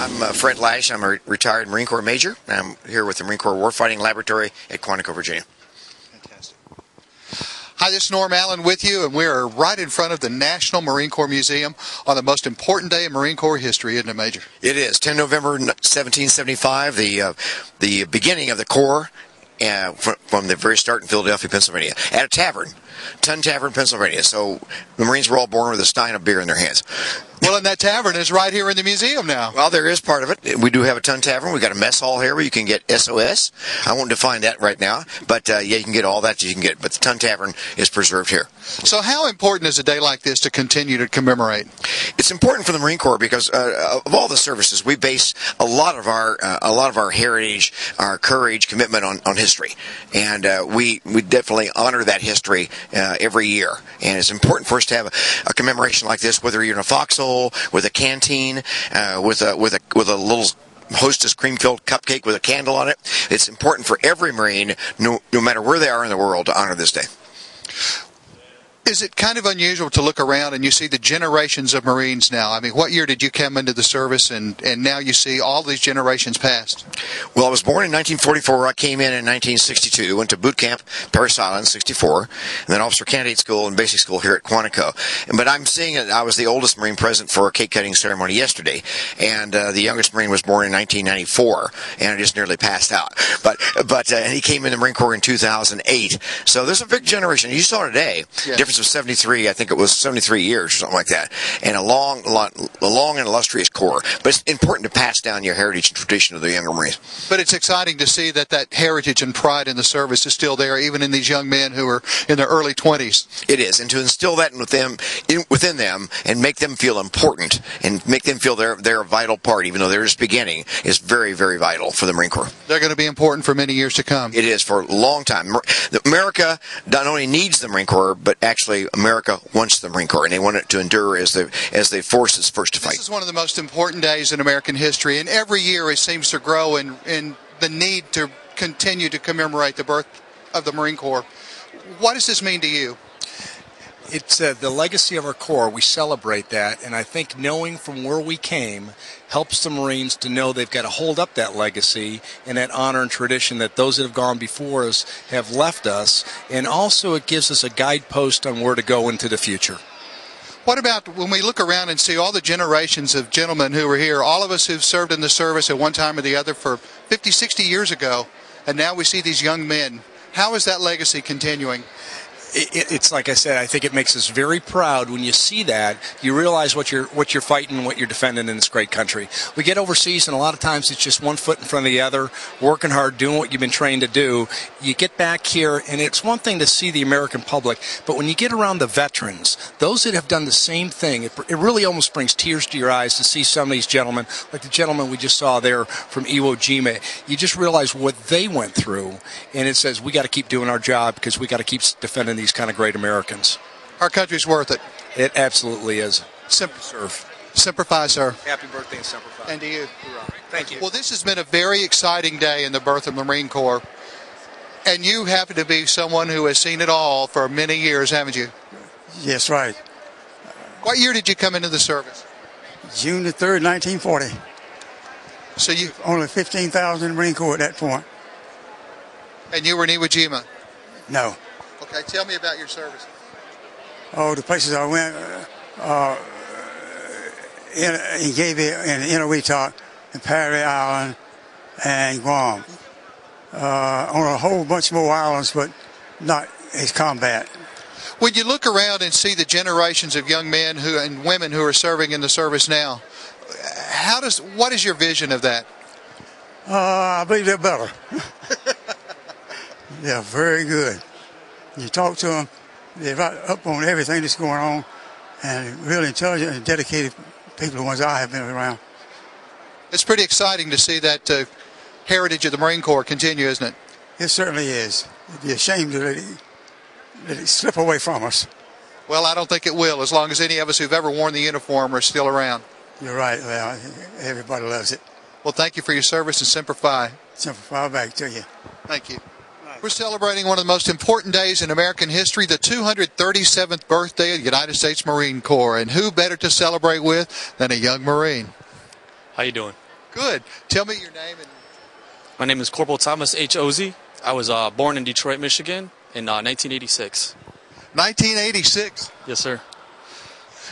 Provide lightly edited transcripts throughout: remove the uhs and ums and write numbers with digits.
I'm Fred Lash. I'm a retired Marine Corps Major. I'm here with the Marine Corps Warfighting Laboratory at Quantico, Virginia. Fantastic. Hi, this is Norm Allen with you, and we are right in front of the National Marine Corps Museum on the most important day in Marine Corps history, isn't it, Major? It is. 10 November 1775, the beginning of the Corps. From the very start in Philadelphia, Pennsylvania, at a tavern, Ton Tavern, Pennsylvania. So the Marines were all born with a stein of beer in their hands. Well, and that tavern is right here in the museum now. Well, there is part of it. We do have a Ton Tavern. We've got a mess hall here where you can get SOS. I won't define that right now, but yeah, you can get all that you can get. But the Ton Tavern is preserved here. So how important is a day like this to continue to commemorate? It's important for the Marine Corps because of all the services, we base a lot of our heritage, our courage, commitment on history, and we definitely honor that history every year. And it's important for us to have a commemoration like this, whether you're in a foxhole, with a canteen, with a little Hostess cream-filled cupcake with a candle on it. It's important for every Marine, no matter where they are in the world, to honor this day. Is it kind of unusual to look around and you see the generations of Marines now? I mean, what year did you come into the service, and now you see all these generations passed? Well, I was born in 1944. I came in 1962, went to boot camp, Parris Island, 64, and then officer candidate school and basic school here at Quantico. But I'm seeing it. I was the oldest Marine present for a cake cutting ceremony yesterday, and the youngest Marine was born in 1994, and I just nearly passed out. But and he came in the Marine Corps in 2008. So there's a big generation. You saw today, difference of 73, I think it was 73 years or something like that, and a long and illustrious Corps. But it's important to pass down your heritage and tradition to the younger Marines. But it's exciting to see that heritage and pride in the service is still there, even in these young men who are in their early 20s. It is, and to instill that within them and make them feel important and make them feel they're a vital part, even though they're just beginning, is very, very vital for the Marine Corps. They're going to be important for many years to come. It is, for a long time. America not only needs the Marine Corps, but actually America wants the Marine Corps, and they want it to endure as the force is first to fight. This is one of the most important days in American history, and every year it seems to grow in the need to continue to commemorate the birth of the Marine Corps. What does this mean to you? It's the legacy of our Corps. We celebrate that, and I think knowing from where we came helps the Marines to know they've got to hold up that legacy and that honor and tradition that those that have gone before us have left us, and also it gives us a guidepost on where to go into the future. What about when we look around and see all the generations of gentlemen who are here, all of us who've served in the service at one time or the other for 50, 60 years ago, and now we see these young men? How is that legacy continuing? It's like I said, I think it makes us very proud when you see that. You realize what you're fighting, what you're defending in this great country. We get overseas, and a lot of times it's just one foot in front of the other, working hard, doing what you've been trained to do. You get back here, and it's one thing to see the American public, but when you get around the veterans, those that have done the same thing, it really almost brings tears to your eyes to see some of these gentlemen, like the gentleman we just saw there from Iwo Jima. You just realize what they went through, and it says we got to keep doing our job because we got to keep defending these kind of great Americans. Our country's worth it. It absolutely is. Semper Fi, sir. Happy birthday, Semper Fi. And to you. Thank you. Well, this has been a very exciting day in the birth of the Marine Corps. And you happen to be someone who has seen it all for many years, haven't you? Yes, right. What year did you come into the service? June the 3rd, 1940. So you only 15,000 in the Marine Corps at that point. And you were in Iwo Jima? No. Okay, tell me about your service. Oh, the places I went, in Gabie and Inuiatak and Parry Island and Guam. On a whole bunch more islands, but not as combat. When you look around and see the generations of young men and women who are serving in the service now, what is your vision of that? I believe they're better. They're very good. You talk to them, they're right up on everything that's going on, and really intelligent and dedicated people, the ones I have been around. It's pretty exciting to see that heritage of the Marine Corps continue, isn't it? It certainly is. It'd be a shame to let it slip away from us. Well, I don't think it will, as long as any of us who've ever worn the uniform are still around. You're right. Well, everybody loves it. Well, thank you for your service, and Semper Fi. Semper Fi back to you. Thank you. We're celebrating one of the most important days in American history, the 237th birthday of the United States Marine Corps. And who better to celebrate with than a young Marine? How you doing? Good. Tell me your name. My name is Corporal Thomas H. Ohse. I was born in Detroit, Michigan in 1986. 1986. Yes, sir.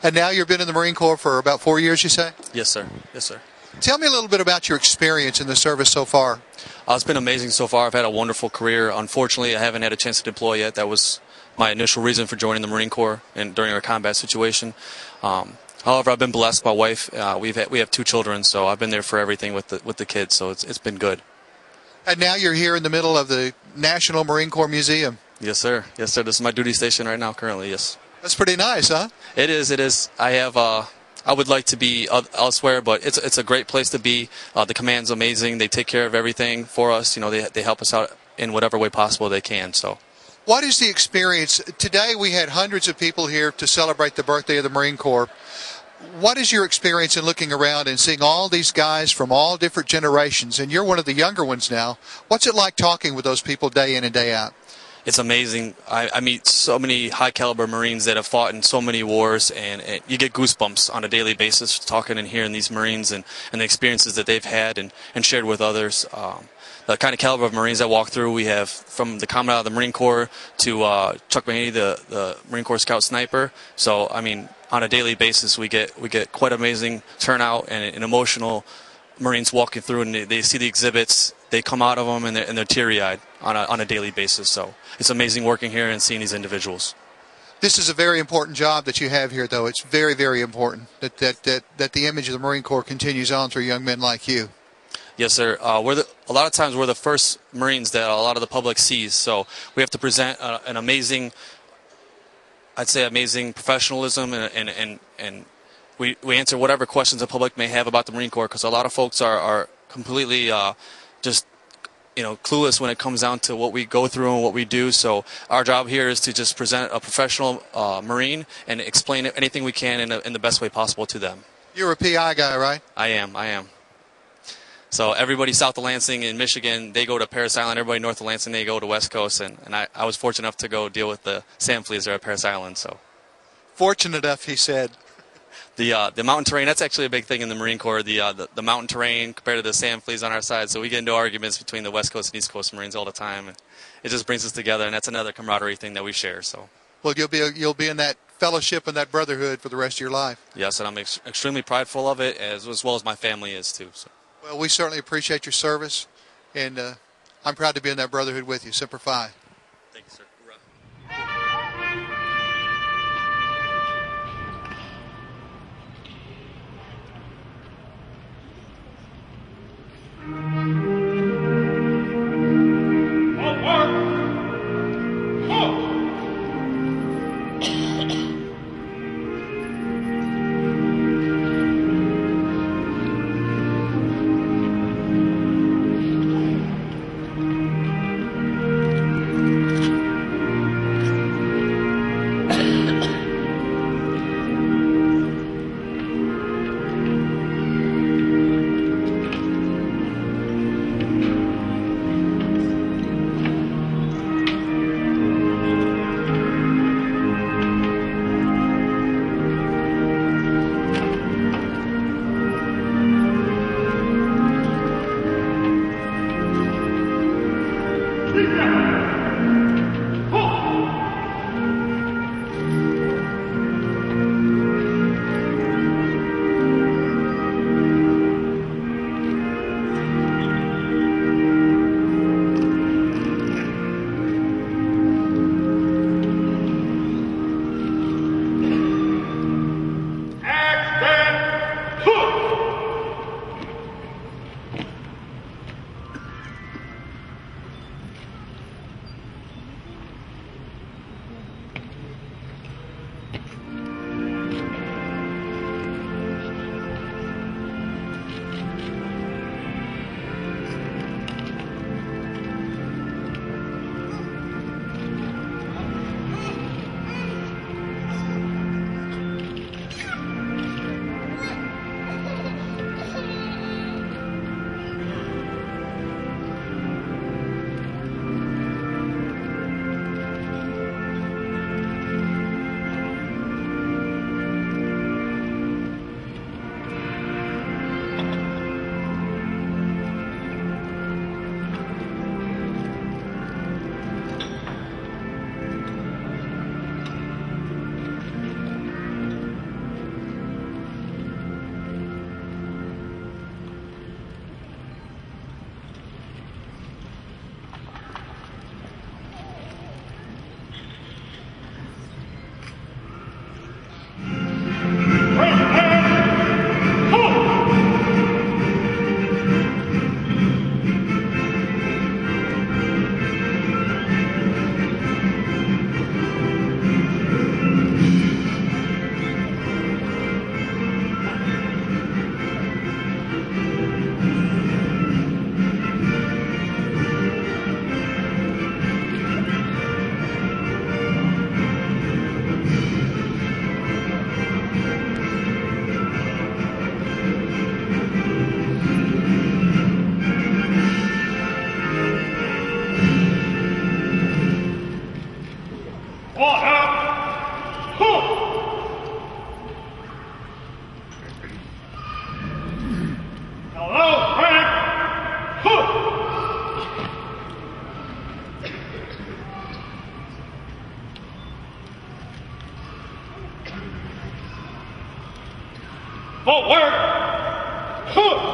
And now you've been in the Marine Corps for about 4 years, you say? Yes, sir. Yes, sir. Tell me a little bit about your experience in the service so far. It's been amazing so far. I've had a wonderful career. Unfortunately, I haven't had a chance to deploy yet. That was my initial reason for joining the Marine Corps and during our combat situation. However, I've been blessed. My wife, we have 2 children, so I've been there for everything with the kids. So it's been good. And now you're here in the middle of the National Marine Corps Museum. Yes, sir. Yes, sir. This is my duty station right now, currently. Yes. That's pretty nice, huh? It is. It is. I would like to be elsewhere, but it's a great place to be. The command's amazing. They take care of everything for us. You know, they help us out in whatever way possible they can. So, what is the experience? Today we had hundreds of people here to celebrate the birthday of the Marine Corps. What is your experience in looking around and seeing all these guys from all different generations, and you're one of the younger ones now? What's it like talking with those people day in and day out? It's amazing. I meet so many high-caliber Marines that have fought in so many wars, and you get goosebumps on a daily basis talking and hearing these Marines and the experiences that they've had and shared with others. The kind of caliber of Marines that walk through, we have from the Commandant of the Marine Corps to Chuck Mahaney, the Marine Corps Scout Sniper. So, I mean, on a daily basis, we get quite amazing turnout and emotional Marines walking through, and they see the exhibits. They come out of them and they're teary-eyed on a daily basis. So it's amazing working here and seeing these individuals. This is a very important job that you have here, though. It's very, very important that the image of the Marine Corps continues on through young men like you. Yes, sir. A lot of times we're the first Marines that a lot of the public sees. So we have to present an amazing, I'd say, amazing professionalism, and we answer whatever questions the public may have about the Marine Corps, because a lot of folks are completely just clueless when it comes down to what we go through and what we do. So our job here is to just present a professional Marine and explain anything we can in the best way possible to them. You're a PI guy, right? I am. So everybody south of Lansing in Michigan, they go to Parris Island. Everybody north of Lansing, they go to West Coast. And I was fortunate enough to go deal with the sand fleas there at Parris Island. So fortunate enough, he said. The mountain terrain, that's actually a big thing in the Marine Corps, the mountain terrain compared to the sand fleas on our side. So we get into arguments between the West Coast and East Coast Marines all the time. And it just brings us together, and that's another camaraderie thing that we share. So, well, you'll be in that fellowship and that brotherhood for the rest of your life. Yes, and I'm extremely prideful of it, as well as my family is too. So. Well, we certainly appreciate your service, and I'm proud to be in that brotherhood with you. Semper Fi. Thank you, sir. Forward! Shoot!